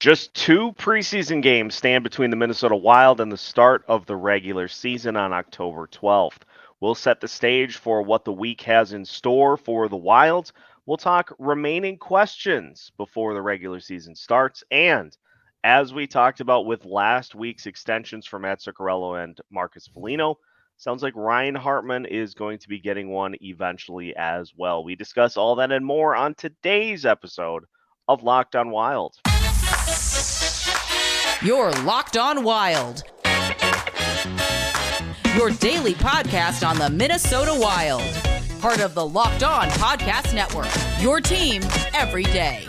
Just two preseason games stand between the Minnesota Wild and the start of the regular season on October 12th. We'll set the stage for what the week has in store for the Wild. We'll talk remaining questions before the regular season starts. And as we talked about with last week's extensions for Matt Zuccarello and Marcus Foligno, sounds like Ryan Hartman is going to be getting one eventually as well. We discuss all that and more on today's episode of Locked on Wild. You're Locked on Wild, your daily podcast on the Minnesota Wild. Part of the Locked On Podcast Network, your team every day.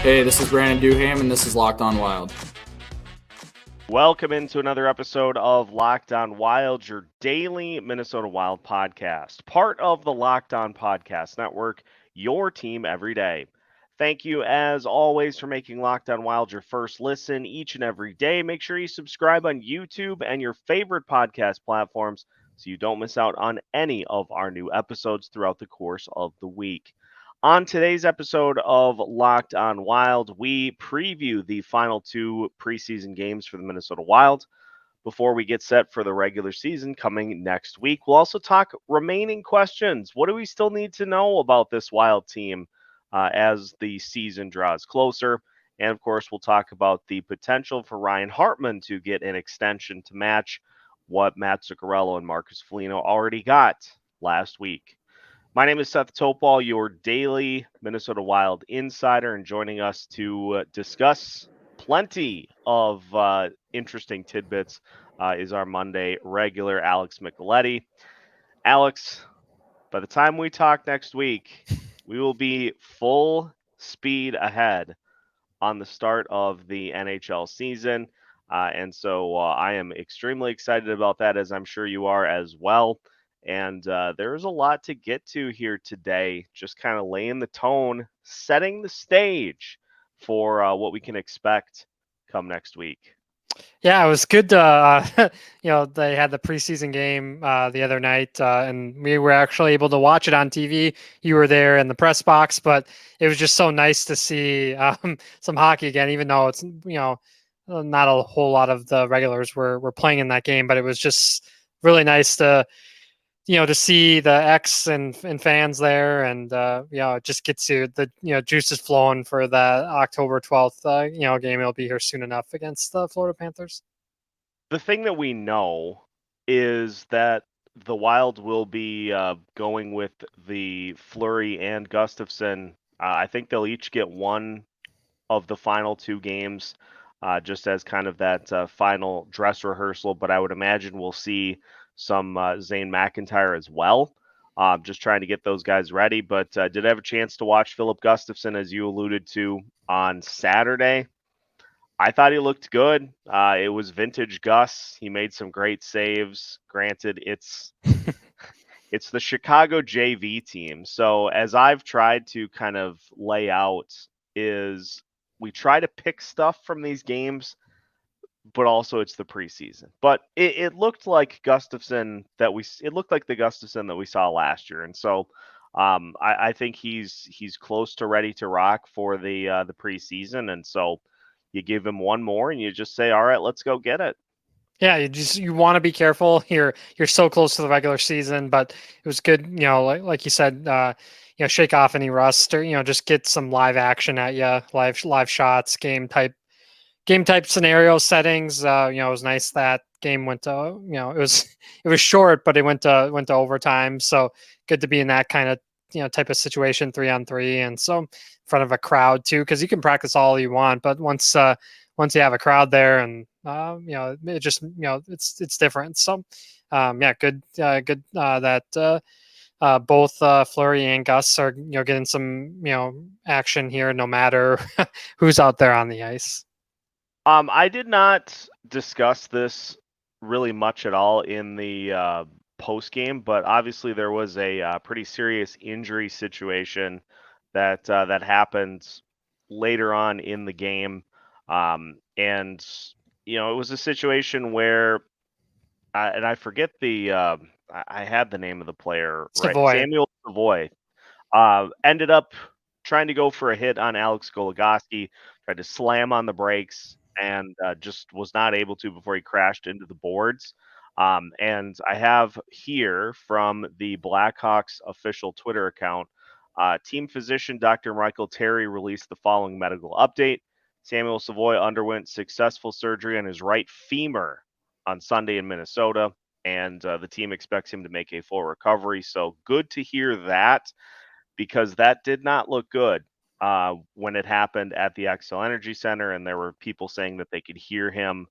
Hey, this is Brandon Duham, and this is Locked on Wild. Welcome into another episode of Locked on Wild, your daily Minnesota Wild podcast. Part of the Locked on Podcast Network, your team every day. Thank you, as always, for making Locked on Wild your first listen each and every day. Make sure you subscribe on YouTube and your favorite podcast platforms so you don't miss out on any of our new episodes throughout the course of the week. On today's episode of Locked on Wild, we preview the final two preseason games for the Minnesota Wild before we get set for the regular season coming next week. We'll also talk remaining questions. What do we still need to know about this Wild team as the season draws closer? And of course, we'll talk about the potential for Ryan Hartman to get an extension to match what Matt Zuccarello and Marcus Foligno already got last week. My name is Seth Topal, your daily Minnesota Wild insider, and joining us to discuss plenty of interesting tidbits is our Monday regular, Alex Micheletti. Alex, by the time we talk next week, we will be full speed ahead on the start of the NHL season. And so I am extremely excited about that, as I'm sure you are as well. And there's a lot to get to here today, just kind of laying the tone, setting the stage for what we can expect come next week. Yeah, it was good to, they had the preseason game the other night, and we were actually able to watch it on TV. You were there in the press box, but it was just so nice to see some hockey again, even though it's, not a whole lot of the regulars were playing in that game, but it was just really nice to see the X and fans there, and it just gets you the juices flowing for the October 12th game. It'll be here soon enough against the Florida Panthers. The thing that we know is that the Wild will be going with the Fleury and Gustafsson. I think they'll each get one of the final two games, just as kind of that final dress rehearsal. But I would imagine we'll see some Zane McIntyre as well, just trying to get those guys ready. But did have a chance to watch Filip Gustafsson, as you alluded to, on Saturday. I thought he looked good. It was vintage Gus. He made some great saves. Granted, it's the Chicago JV team. So as I've tried to kind of lay out, is we try to pick stuff from these games, but also it's the preseason. But it looked like Gustafsson it looked like the Gustafsson that we saw last year, and so I think he's close to ready to rock for the preseason, and so you give him one more, and you just say, all right, let's go get it. Yeah, you want to be careful. You're so close to the regular season, but it was good. Like you said, shake off any rust, or just get some live action at you, live shots, game type scenario settings. It was nice that game went to, it was short, but it went to overtime. So good to be in that kind of, type of situation, 3-on-3. And so in front of a crowd too, cause you can practice all you want, but once you have a crowd there and, it just, it's different. So, good that, both Fleury and Gus are, getting some, action here, no matter who's out there on the ice. I did not discuss this really much at all in the post game, but obviously there was a pretty serious injury situation that happened later on in the game, and it was a situation where, and I forget I had the name of the player, Savoy. Samuel Savoy, ended up trying to go for a hit on Alex Goligoski, tried to slam on the brakes, and just was not able to before he crashed into the boards. And I have here from the Blackhawks official Twitter account, team physician Dr. Michael Terry released the following medical update. Samuel Savoy underwent successful surgery on his right femur on Sunday in Minnesota, and the team expects him to make a full recovery. So good to hear that, because that did not look good when it happened at the Xcel Energy Center, and there were people saying that they could hear him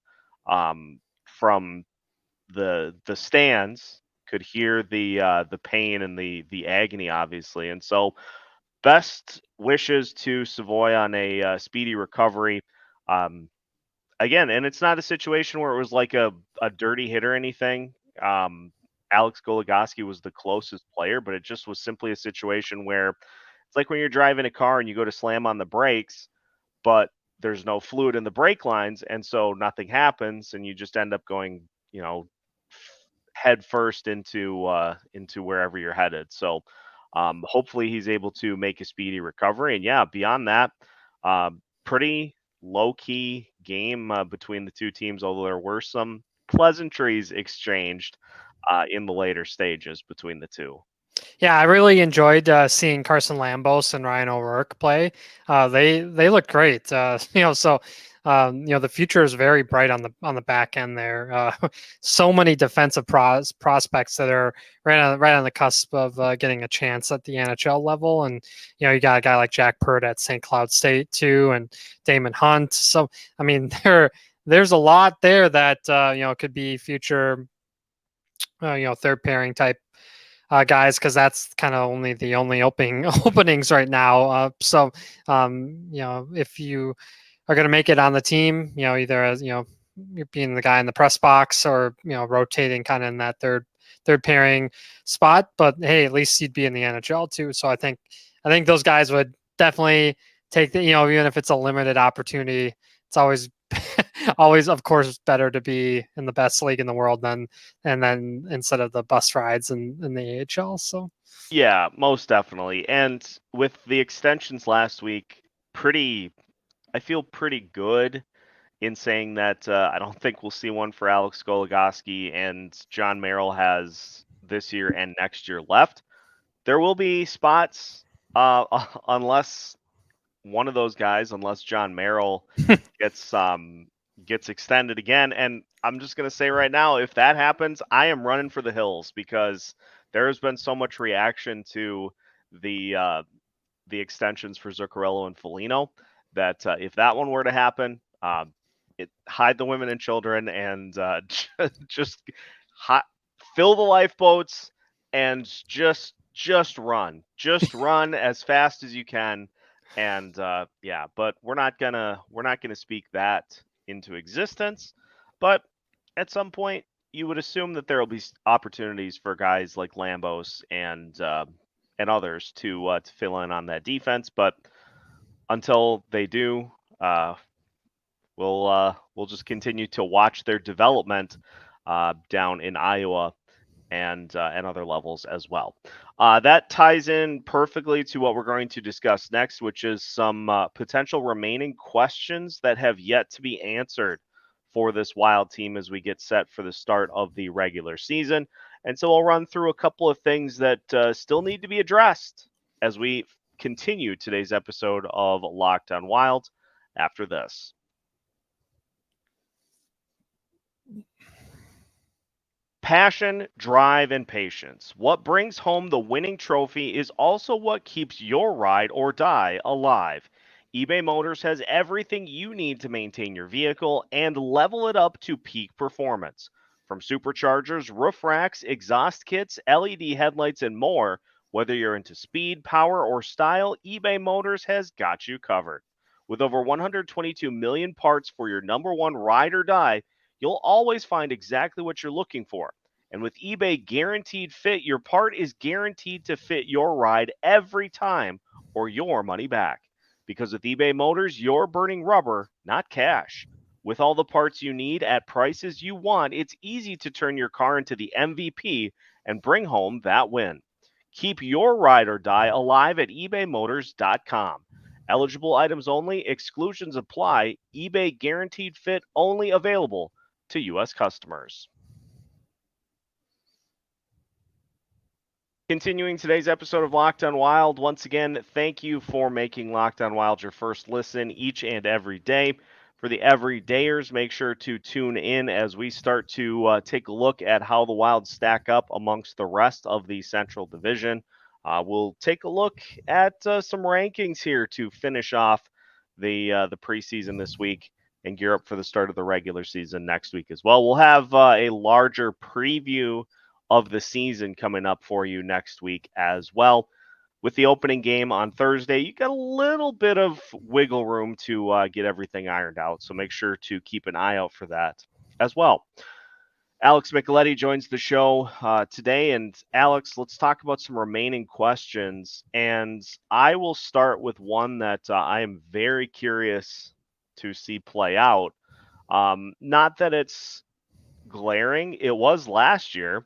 from the stands, could hear the pain and the agony, obviously. And so, best wishes to Savoy on a speedy recovery. Again, and it's not a situation where it was like a dirty hit or anything. Alex Goligoski was the closest player, but it just was simply a situation where it's like when you're driving a car and you go to slam on the brakes, but there's no fluid in the brake lines, and so nothing happens, and you just end up going, head first into wherever you're headed. So hopefully he's able to make a speedy recovery. And yeah, beyond that, pretty low key game between the two teams, although there were some pleasantries exchanged in the later stages between the two. Yeah, I really enjoyed seeing Carson Lambos and Ryan O'Rourke play. They look great. The future is very bright on the back end there. So many defensive prospects that are right on the cusp of getting a chance at the NHL level, and you got a guy like Jack Pert at St. Cloud State too, and Damon Hunt. So I mean, there's a lot there that could be future third pairing type guys, because that's kind of the only openings right now. If you are going to make it on the team, either as you're being the guy in the press box, or rotating kind of in that third pairing spot. But hey, at least you'd be in the NHL too. So I think those guys would definitely take even if it's a limited opportunity. It's always always, of course, better to be in the best league in the world than instead of the bus rides in the AHL. So yeah, most definitely. And with the extensions last week, I feel pretty good in saying that I don't think we'll see one for Alex Goligoski, and John Merrill has this year and next year left. There will be spots unless one of those guys, unless John Merrill gets extended again. And I'm just going to say right now, if that happens, I am running for the hills, because there has been so much reaction to the extensions for Zuccarello and Foligno that if that one were to happen, hide the women and children, and just fill the lifeboats and just run as fast as you can. And but we're not gonna speak that into existence. But at some point, you would assume that there will be opportunities for guys like Lambos and others to fill in on that defense. But until they do, we'll just continue to watch their development down in Iowa and other levels as well. That ties in perfectly to what we're going to discuss next, which is some potential remaining questions that have yet to be answered for this Wild team as we get set for the start of the regular season. And so I'll run through a couple of things that still need to be addressed as we continue today's episode of Locked on Wild after this. Passion, drive, and patience. What brings home the winning trophy is also what keeps your ride or die alive. eBay Motors has everything you need to maintain your vehicle and level it up to peak performance. From superchargers, roof racks, exhaust kits, LED headlights, and more, whether you're into speed, power, or style, eBay Motors has got you covered. With over 122 million parts for your number one ride or die, you'll always find exactly what you're looking for. And with eBay Guaranteed Fit, your part is guaranteed to fit your ride every time, or your money back. Because with eBay Motors, you're burning rubber, not cash. With all the parts you need at prices you want, it's easy to turn your car into the MVP and bring home that win. Keep your ride or die alive at ebaymotors.com. Eligible items only, exclusions apply, eBay guaranteed fit only available to U.S. customers. Continuing today's episode of Locked On Wild, once again, thank you for making Locked On Wild your first listen each and every day. For the everydayers, make sure to tune in as we start to take a look at how the Wild stack up amongst the rest of the Central Division. We'll take a look at some rankings here to finish off the preseason this week and gear up for the start of the regular season next week as well. We'll have a larger preview of the season coming up for you next week as well. With the opening game on Thursday, you got a little bit of wiggle room to get everything ironed out, so make sure to keep an eye out for that as well. Alex Micheletti joins the show today, and Alex, let's talk about some remaining questions, and I will start with one that I am very curious to see play out. Not that it's glaring, it was last year,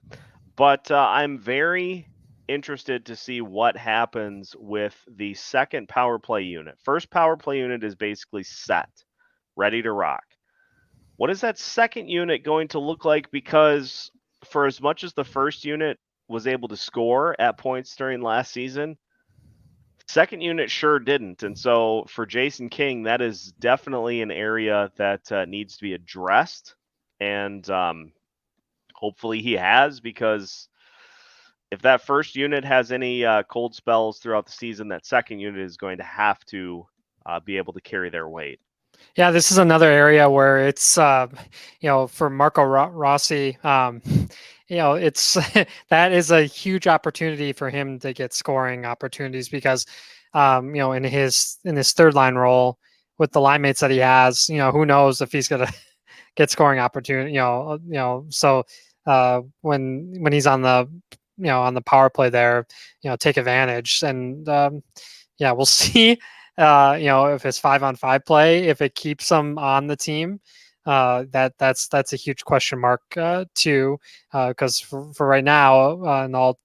but I'm very interested to see what happens with the second power play unit. First power play unit is basically set, ready to rock. What is that second unit going to look like? Because for as much as the first unit was able to score at points during last season, second unit sure didn't. And so for Jason King, that is definitely an area that needs to be addressed. And hopefully he has, because if that first unit has any cold spells throughout the season, that second unit is going to have to be able to carry their weight. Yeah, this is another area where it's, for Marco Rossi, it's that is a huge opportunity for him to get scoring opportunities because, in his third line role with the line mates that he has, who knows if he's going to get scoring opportunity, so when he's on the, on the power play there, take advantage. And we'll see, if his 5-on-5 play, if it keeps him on the team, that's a huge question mark too, because for right now, and all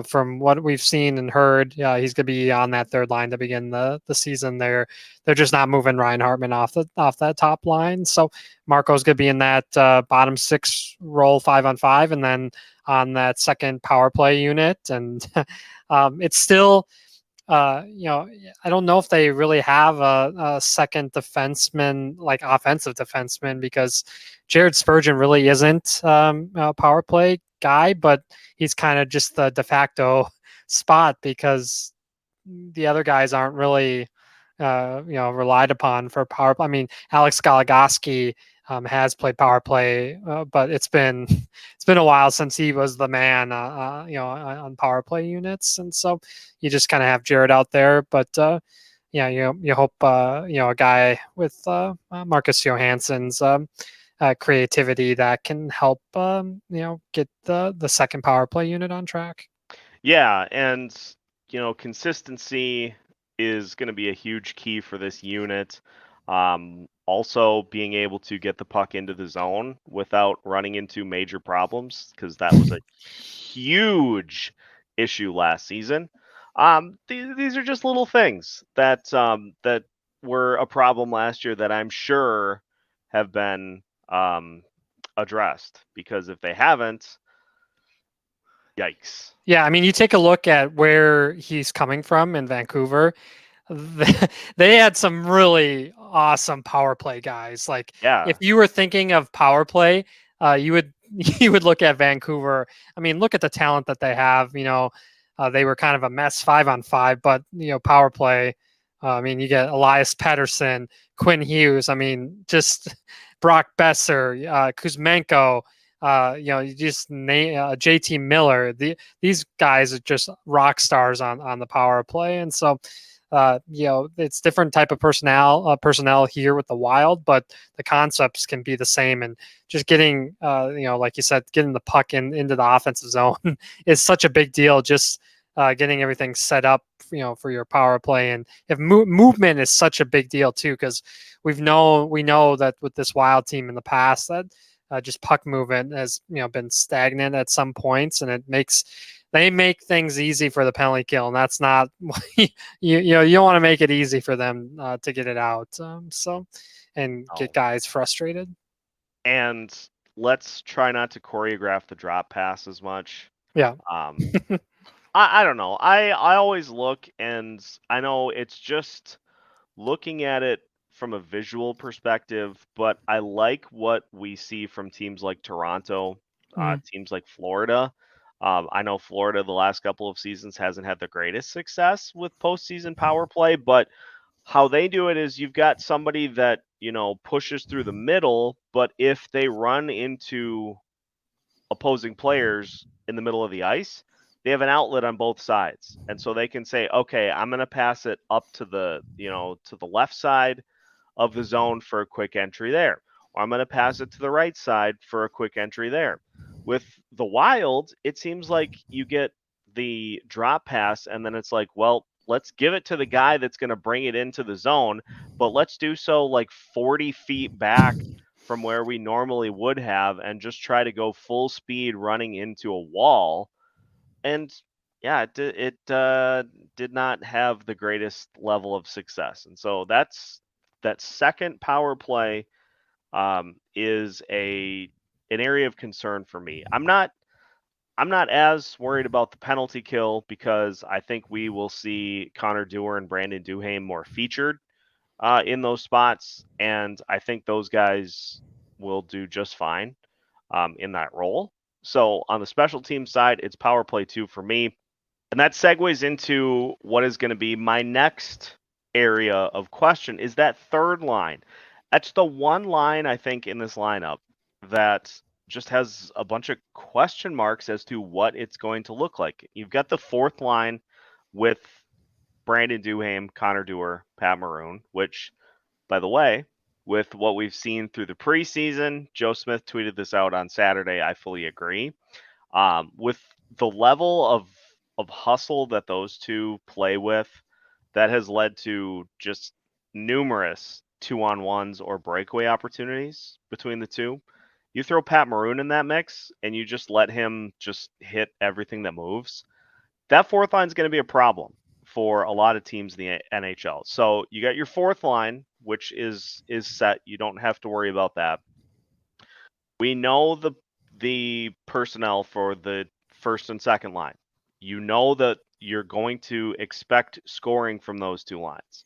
from what we've seen and heard, he's going to be on that third line to begin the season. They're just not moving Ryan Hartman off that top line, so Marco's going to be in that bottom six role 5-on-5, and then on that second power play unit. And it's still, I don't know if they really have a second defenseman, like offensive defenseman, because Jared Spurgeon really isn't a power play guy, but he's kind of just the de facto spot because the other guys aren't really, relied upon for power play. I mean, Alex Goligoski has played power play, but it's been a while since he was the man, on power play units, and so you just kind of have Jared out there. But you hope a guy with Marcus Johansson's creativity that can help get the second power play unit on track. Yeah, and consistency is going to be a huge key for this unit. Also being able to get the puck into the zone without running into major problems, because that was a huge issue last season. These are just little things that that were a problem last year that I'm sure have been addressed, because if they haven't, yikes. Yeah, I mean, you take a look at where he's coming from in Vancouver. They had some really awesome power play guys. Like, if you were thinking of power play, you would look at Vancouver. I mean, look at the talent that they have. They were kind of a mess 5-on-5, but power play. I mean, you get Elias Pettersson, Quinn Hughes. I mean, just Brock Besser, Kuzmenko. You just name JT Miller. These guys are just rock stars on the power play, and so. It's different type of personnel here with the Wild, but the concepts can be the same. And just getting, like you said, getting the puck into the offensive zone is such a big deal. Just getting everything set up, for your power play, and if movement is such a big deal too, because we know that with this Wild team in the past that just puck movement has been stagnant at some points, and they make things easy for the penalty kill, and that's not you don't want to make it easy for them to get it out. And get guys frustrated. And let's try not to choreograph the drop pass as much. Yeah. I don't know. I always look, and I know it's just looking at it from a visual perspective, but I like what we see from teams like Toronto, teams like Florida. I know Florida the last couple of seasons hasn't had the greatest success with postseason power play, but how they do it is you've got somebody that, pushes through the middle, but if they run into opposing players in the middle of the ice, they have an outlet on both sides. And so they can say, okay, I'm going to pass it up to the left side of the zone for a quick entry there. Or I'm going to pass it to the right side for a quick entry there. With the Wild, it seems like you get the drop pass and then it's like, well, let's give it to the guy that's going to bring it into the zone, but let's do so like 40 feet back from where we normally would have and just try to go full speed running into a wall. And yeah, it did not have the greatest level of success. And so that second power play is an area of concern for me. I'm not as worried about the penalty kill because I think we will see Connor Dewar and Brandon Duhaime more featured in those spots, and I think those guys will do just fine in that role. So on the special team side, it's power play 2 for me. And that segues into what is going to be my next area of question is that third line. That's the one line I think in this lineup that just has a bunch of question marks as to what it's going to look like. You've got the fourth line with Brandon Duhaime, Connor Dewar, Pat Maroon, which, by the way, with what we've seen through the preseason, Joe Smith tweeted this out on Saturday. I fully agree. With the level of hustle that those two play with, that has led to just numerous 2-on-1s or breakaway opportunities between the two. You throw Pat Maroon in that mix and you just let him just hit everything that moves. That fourth line is going to be a problem for a lot of teams in the NHL. So you got your fourth line, which is set. You don't have to worry about that. We know the personnel for the first and second line. You know that you're going to expect scoring from those two lines.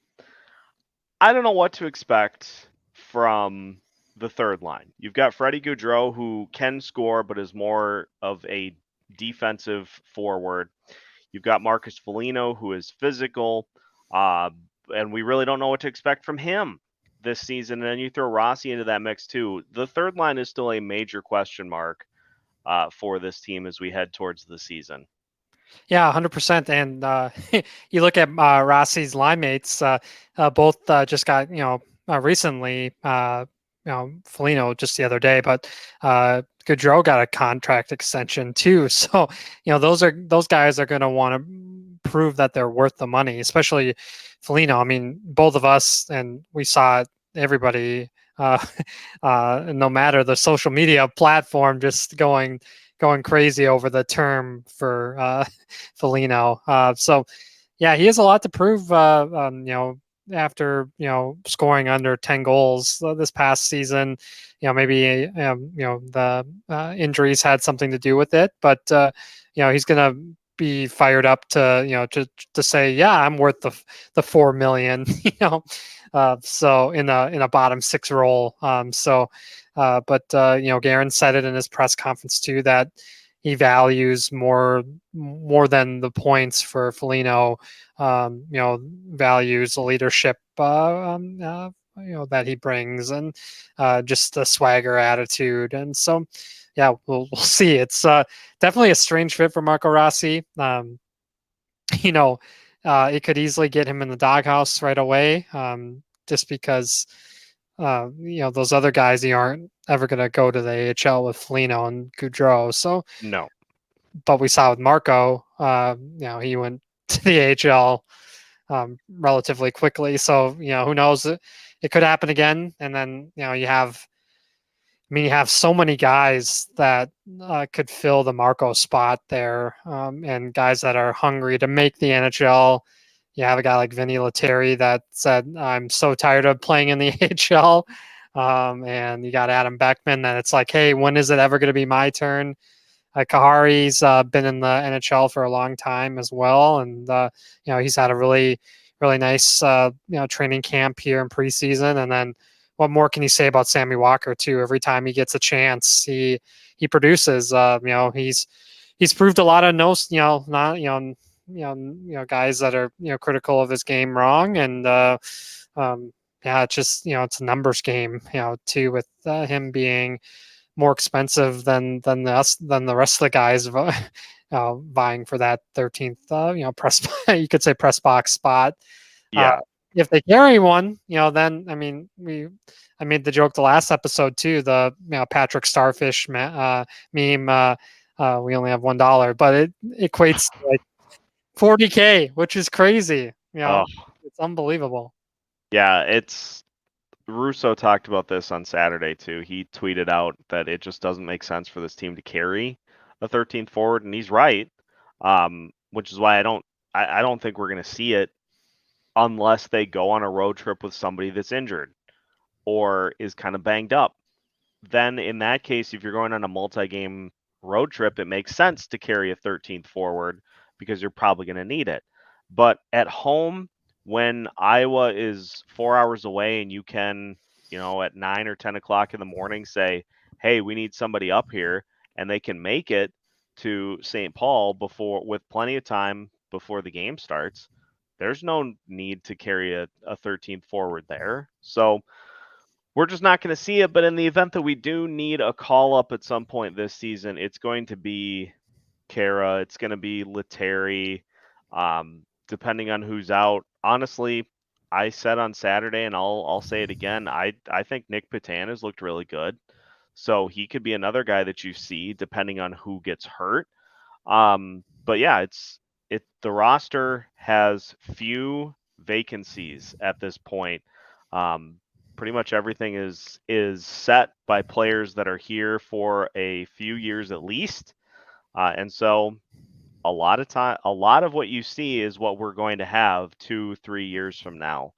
I don't know what to expect from the third line. You've got Freddie Gaudreau, who can score, but is more of a defensive forward. You've got Marcus Foligno, who is physical, and we really don't know what to expect from him this season. And then you throw Rossi into that mix too. The third line is still a major question mark for this team as we head towards the season. Yeah, 100%. And you look at Rossi's line mates, both just got, recently, Foligno just the other day, but Gaudreau got a contract extension too. So, those guys are going to want to prove that they're worth the money, especially Foligno. I mean, both of us, and we saw it, everybody, no matter the social media platform, just going crazy over the term for Foligno. So yeah, he has a lot to prove, after, scoring under 10 goals this past season. Maybe, the injuries had something to do with it, but, he's going to be fired up to, to say, yeah, I'm worth the 4 million, so in a bottom 6 role. But Guerin said it in his press conference too, that he values more than the points for Foligno, values the leadership, that he brings, and just the swagger attitude. And so, yeah, we'll see. It's definitely a strange fit for Marco Rossi. It could easily get him in the doghouse right away, just because those other guys, he aren't ever going to go to the AHL with Foligno and Gaudreau. So no, but we saw with Marco, he went to the AHL relatively quickly. So who knows? It could happen again. And then you have mean, you have so many guys that could fill the Marco spot there, and guys that are hungry to make the NHL. You have a guy like Vinny Lettieri that said, "I'm so tired of playing in the AHL," and you got Adam Beckman that it's like, "Hey, when is it ever going to be my turn?" Kahari's been in the NHL for a long time as well, and he's had a really nice training camp here in preseason. And then, what more can you say about Sammy Walker too? Every time he gets a chance, he produces. He's proved a lot of not guys that are critical of his game wrong, and it's just it's a numbers game too, with him being more expensive than the rest of the guys vying for that 13th press you could say press box spot. Yeah. If they carry one, then I mean I made the joke the last episode too, the Patrick Starfish meme. We only have $1, but it equates to like 40K, which is crazy. Oh, It's unbelievable. yeah. Russo talked about this on Saturday too. He tweeted out that it just doesn't make sense for this team to carry a 13th forward, and he's right. Which is why I don't think we're going to see it unless they go on a road trip with somebody that's injured or is kind of banged up. Then in that case, if you're going on a multi-game road trip, it makes sense to carry a 13th forward because you're probably going to need it. But at home, when Iowa is 4 hours away and you can, at 9 or 10 o'clock in the morning say, hey, we need somebody up here, and they can make it to St. Paul with plenty of time before the game starts, there's no need to carry a 13th forward there. So we're just not going to see it. But in the event that we do need a call up at some point this season, it's going to be Kara. It's going to be Lettieri, depending on who's out. Honestly, I said on Saturday, and I'll say it again. I think Nick Patan has looked really good, so he could be another guy that you see depending on who gets hurt. But yeah, the roster has few vacancies at this point. Pretty much everything is set by players that are here for a few years at least, and so a lot of what you see is what we're going to have 2-3 years from now.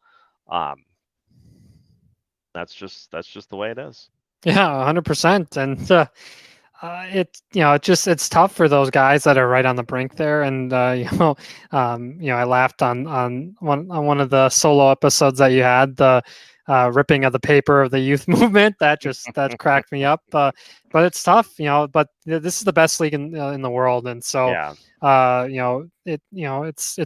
That's just the way it is. Yeah, 100%. And it's tough for those guys that are right on the brink there. And I laughed on one of the solo episodes that you had, the ripping of the paper of the youth movement. That cracked me up. But it's tough, But this is the best league in the world, and so Yeah. it's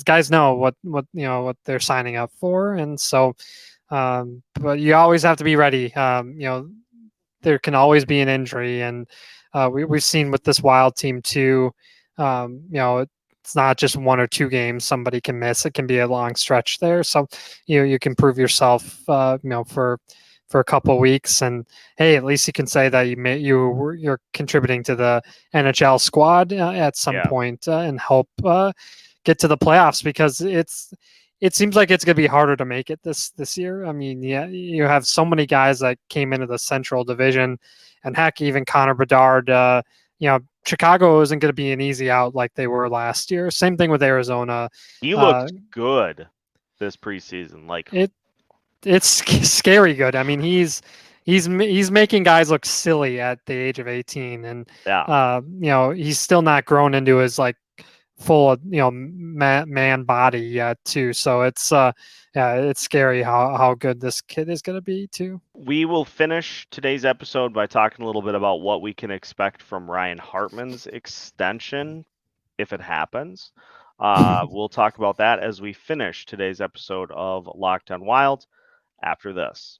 guys know what they're signing up for, and so. But you always have to be ready. There can always be an injury, and we've seen with this Wild team too. It's not just 1 or 2 games somebody can miss. It can be a long stretch there. So you can prove yourself, for a couple of weeks, and hey, at least you can say that you're contributing to the NHL squad at some point and help get to the playoffs, because it seems like it's going to be harder to make it this year. I mean, yeah, you have so many guys that came into the Central Division, and heck, even Connor Bedard. Chicago isn't going to be an easy out like they were last year. Same thing with Arizona. He looked good this preseason. Like it's scary good. I mean, he's making guys look silly at the age of 18, and he's still not grown into his like full of man body yet too. So it's scary how good this kid is going to be too. We will finish today's episode by talking a little bit about what we can expect from Ryan Hartman's extension if it happens. We'll talk about that as we finish today's episode of Locked on Wild after this.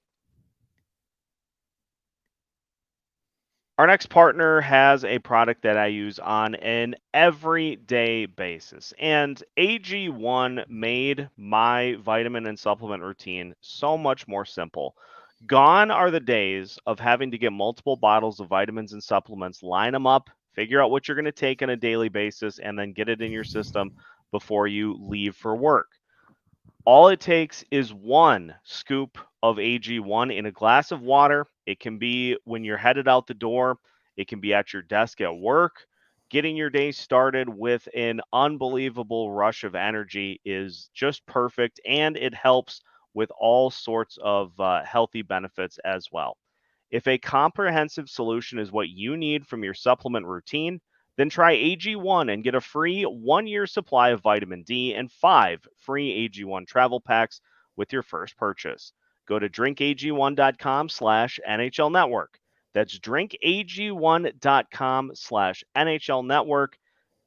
Our next partner has a product that I use on an everyday basis, and AG1 made my vitamin and supplement routine so much more simple. Gone are the days of having to get multiple bottles of vitamins and supplements, line them up, figure out what you're going to take on a daily basis, and then get it in your system before you leave for work. All it takes is 1 scoop of AG1 in a glass of water. It can be when you're headed out the door. It can be at your desk at work. Getting your day started with an unbelievable rush of energy is just perfect, and it helps with all sorts of healthy benefits as well. If a comprehensive solution is what you need from your supplement routine, then try AG1 and get a free 1-year supply of vitamin D and 5 free AG1 travel packs with your first purchase. Go to drinkag1.com/NHL Network. That's drinkag1.com/NHL Network.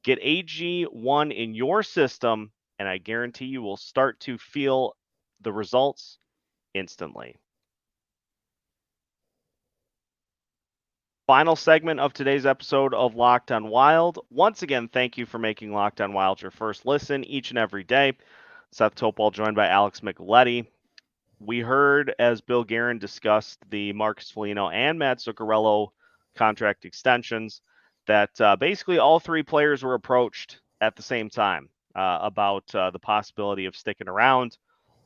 Get AG1 in your system, and I guarantee you will start to feel the results instantly. Final segment of today's episode of Locked on Wild. Once again, thank you for making Locked on Wild your first listen each and every day. Seth Topol joined by Alex Micheletti. We heard as Bill Guerin discussed the Marcus Foligno and Matt Zuccarello contract extensions that basically all three players were approached at the same time about the possibility of sticking around.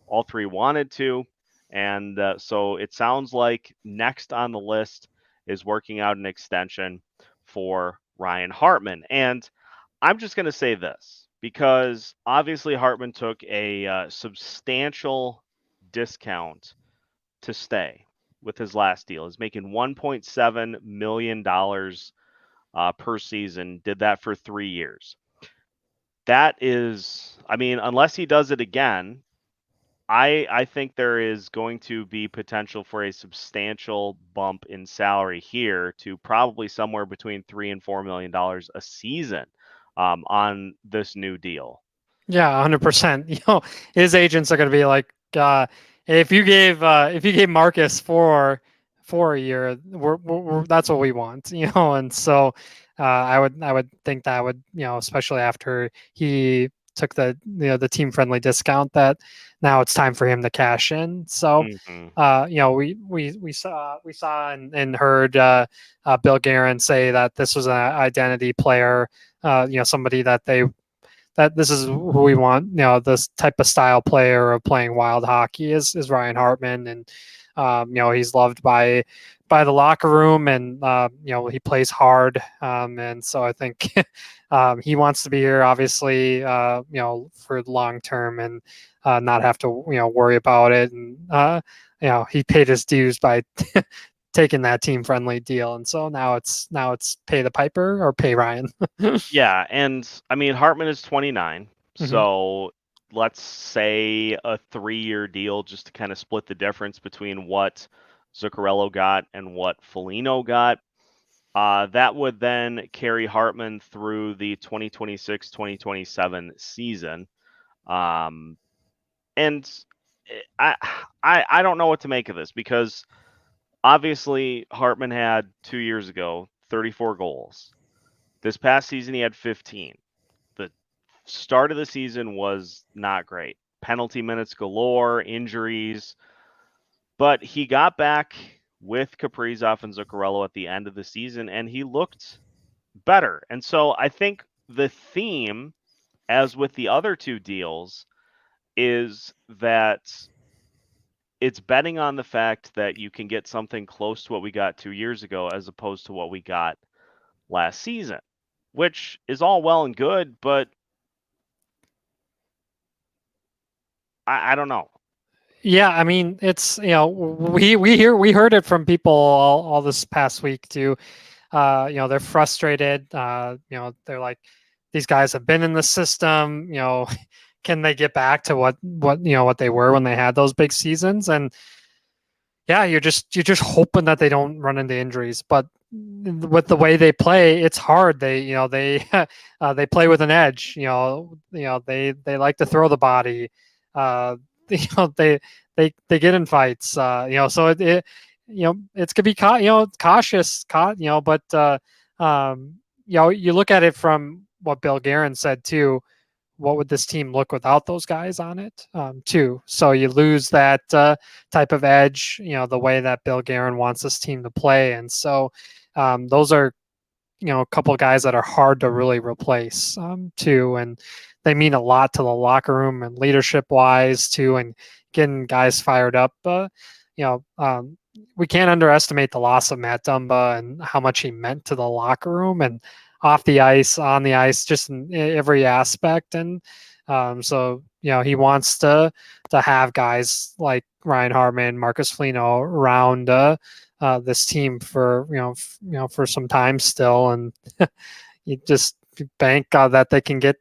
All three wanted to. And so it sounds like next on the list is working out an extension for Ryan Hartman. And I'm just going to say this because obviously Hartman took a substantial discount to stay with his last deal. He's making $1.7 million per season, did that for 3 years. That is, I mean, unless he does it again, I think there is going to be potential for a substantial bump in salary here to probably somewhere between $3 and $4 million a season on this new deal. Yeah, 100%. His agents are going to be like, if you gave Marcus for a year, that's what we want, And so I would think that would, especially after he took the team friendly discount, that now it's time for him to cash in. So we saw and heard Bill Guerin say that this was an identity player, somebody that this is who we want, this type of style player of playing wild hockey is Ryan Hartman. And he's loved by the locker room, and he plays hard, and so I think he wants to be here, obviously, for the long term, and not have to worry about it. And he paid his dues by taking that team friendly deal, and so now it's pay the piper or pay Ryan. Yeah, and I mean Hartman is 29, so let's say a 3-year deal just to kind of split the difference between what Zuccarello got and what Foligno got. That would then carry Hartman through the 2026-2027 season. And I don't know what to make of this because obviously Hartman had 2 years ago 34 goals. This past season he had 15. The start of the season was not great. Penalty minutes galore, injuries. But he got back with Kaprizov and Zuccarello at the end of the season, and he looked better. And so I think the theme, as with the other two deals, is that it's betting on the fact that you can get something close to what we got 2 years ago as opposed to what we got last season, which is all well and good, but I don't know. Yeah, I mean, it's we heard it from people all this past week too. They're frustrated. They're like, these guys have been in the system. Can they get back to what they were when they had those big seasons? And yeah, you're just hoping that they don't run into injuries. But with the way they play, it's hard. They they play with an edge. They like to throw the body. They get in fights. So it's gonna be cautious. But you look at it from what Bill Guerin said too. What would this team look without those guys on it too? So you lose that type of edge, the way that Bill Guerin wants this team to play. And so those are, a couple of guys that are hard to really replace too. And they mean a lot to the locker room and leadership wise too, and getting guys fired up. We can't underestimate the loss of Matt Dumba and how much he meant to the locker room and off the ice, on the ice, just in every aspect. And so he wants to have guys like Ryan Hartman, Marcus Foligno around this team for for some time still, and you just bank that they can get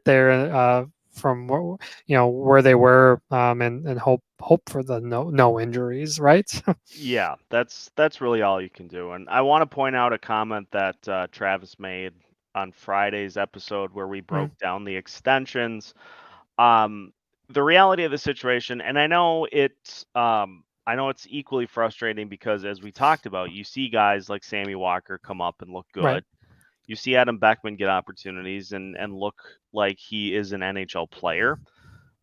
there from where they were, and hope for the no injuries, right? Yeah, that's really all you can do. And I want to point out a comment that Travis made on Friday's episode where we broke down the extensions. The reality of the situation, and I know it's equally frustrating because, as we talked about, you see guys like Sammy Walker come up and look good. Right. You see Adam Beckman get opportunities and look like he is an NHL player.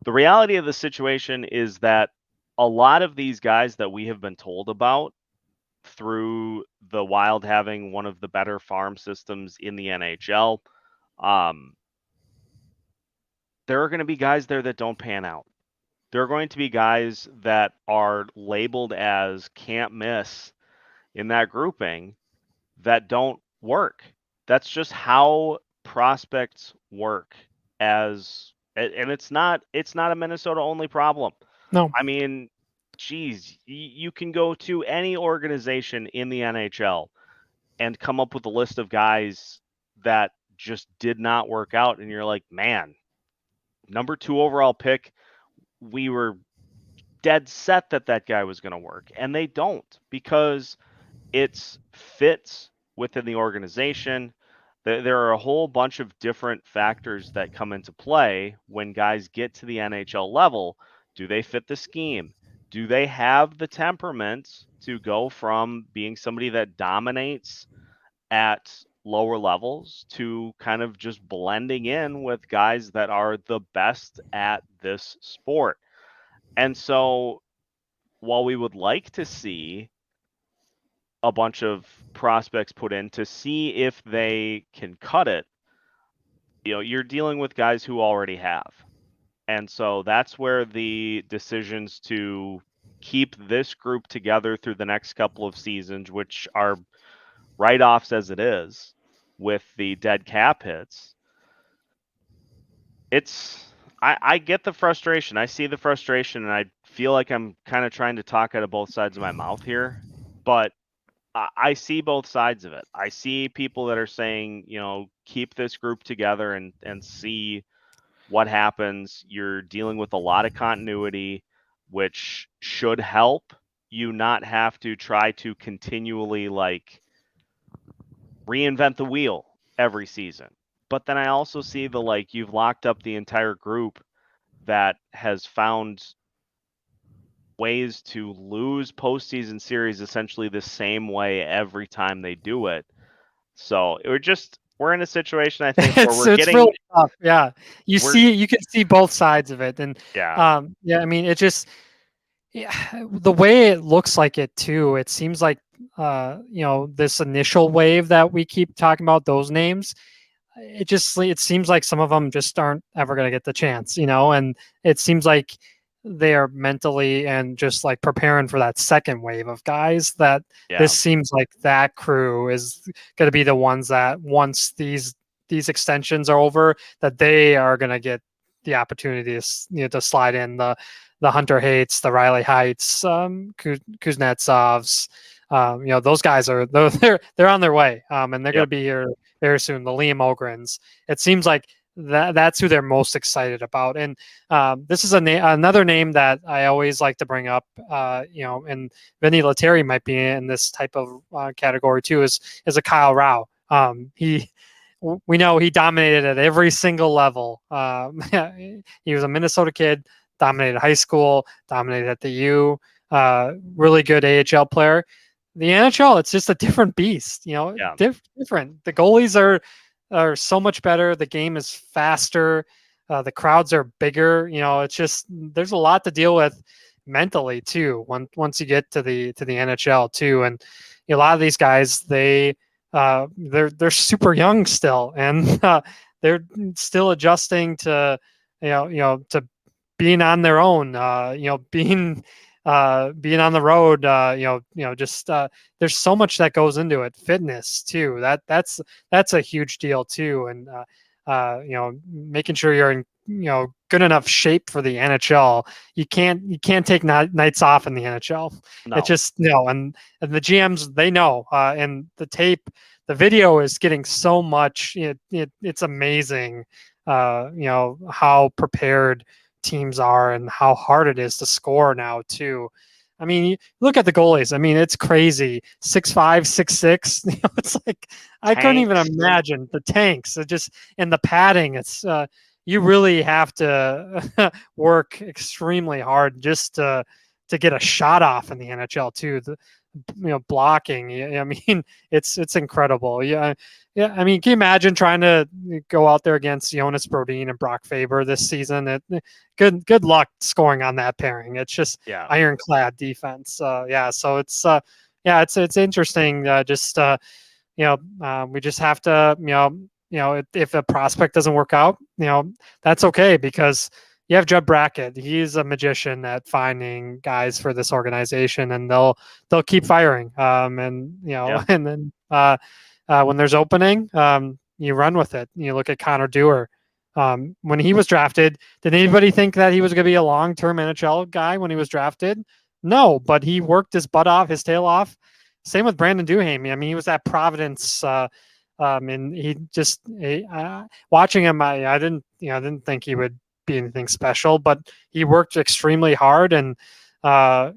The reality of the situation is that a lot of these guys that we have been told about through the Wild having one of the better farm systems in the NHL, there are going to be guys there that don't pan out. There are going to be guys that are labeled as can't miss in that grouping that don't work. That's just how prospects work. And it's not a Minnesota only problem. No. I mean, geez, you can go to any organization in the NHL and come up with a list of guys that just did not work out, and you're like, man, number 2 overall pick, we were dead set that guy was going to work, and they don't, because it's fits within the organization. There are a whole bunch of different factors that come into play when guys get to the NHL level. Do they fit the scheme? Do they have the temperament to go from being somebody that dominates at lower levels to kind of just blending in with guys that are the best at this sport? And so while we would like to see a bunch of prospects put in to see if they can cut it, you're dealing with guys who already have. And so that's where the decisions to keep this group together through the next couple of seasons, which are write-offs as it is with the dead cap hits, I get the frustration. I see the frustration, and I feel like I'm kind of trying to talk out of both sides of my mouth here, but I see both sides of it. I see people that are saying, keep this group together and see what happens. You're dealing with a lot of continuity, which should help you not have to try to continually reinvent the wheel every season. But then I also see you've locked up the entire group that has found ways to lose postseason series essentially the same way every time they do it. So we're in a situation, I think, where we're getting really tough. Yeah, you can see both sides of it, and I mean, it just the way it looks like it too. It seems like this initial wave that we keep talking about, those names. It seems like some of them just aren't ever going to get the chance, and it seems like they are mentally and just preparing for that second wave of guys that this seems like that crew is going to be the ones that once these extensions are over, that they are going to get the opportunity to slide in the Hunter Hates, the Riley Heights, Kuznetsovs. Those guys they're on their way, and they're going to be here very soon. The Liam Ogrens. It seems like that's who they're most excited about. And this is another name that I always like to bring up, and Vinny Lettieri might be in this type of category too, is a Kyle Rao. We know he dominated at every single level. He was a Minnesota kid, dominated high school, dominated at the U, really good AHL player. The NHL, it's just a different beast, different. The goalies are so much better. The game is faster. The crowds are bigger. It's just, there's a lot to deal with mentally too. Once you get to the NHL too, and a lot of these guys, they're super young still, and they're still adjusting to to being on their own, being on the road, just there's so much that goes into it. Fitness too. That's a huge deal too, and making sure you're in good enough shape for the NHL. You can't take nights off in the NHL. No. It's just and the GMs, they know, and the video is getting so much. It's amazing, how prepared teams are and how hard it is to score now too. I mean, you look at the goalies. I mean, it's crazy. 6'5", 6'6". It's like I couldn't even imagine the tanks. It just and the padding. It's you really have to work extremely hard just to get a shot off in the NHL too. Blocking. I mean, it's incredible. Yeah. I mean, can you imagine trying to go out there against Jonas Brodin and Brock Faber this season? Good luck scoring on that pairing. It's just ironclad defense. So it's interesting. We just have to if a prospect doesn't work out, that's okay, because you have Judd Brackett. He's a magician at finding guys for this organization, and they'll keep firing. And then when there's opening, you run with it. You look at Connor Dewar. When he was drafted, did anybody think that he was going to be a long-term NHL guy when he was drafted? No, but he worked his butt off, his tail off. Same with Brandon Duhaime. I mean, he was at Providence, and he just watching him. I didn't think he would be anything special, but he worked extremely hard. And when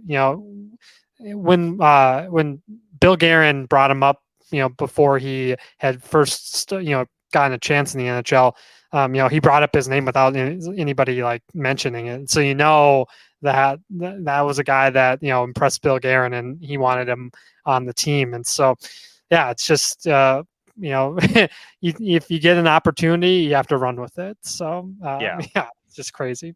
Bill Guerin brought him up, before he had first gotten a chance in the NHL, he brought up his name without anybody like mentioning it. So that was a guy that impressed Bill Guerin, and he wanted him on the team. And so it's just if you get an opportunity, you have to run with it. So it's just crazy.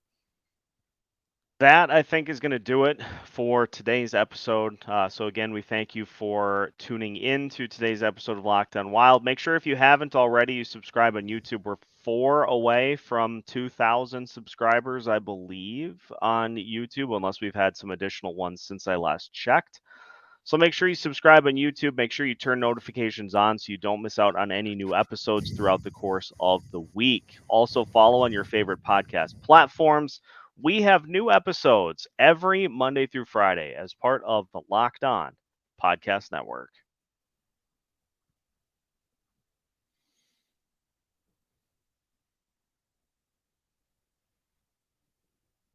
That, I think, is going to do it for today's episode. So again, we thank you for tuning in to today's episode of Locked On Wild. Make sure, if you haven't already, you subscribe on YouTube. We're 4 away from 2,000 subscribers, I believe, on YouTube, unless we've had some additional ones since I last checked. So make sure you subscribe on YouTube. Make sure you turn notifications on so you don't miss out on any new episodes throughout the course of the week. Also, follow on your favorite podcast platforms. We have new episodes every Monday through Friday as part of the Locked On Podcast Network.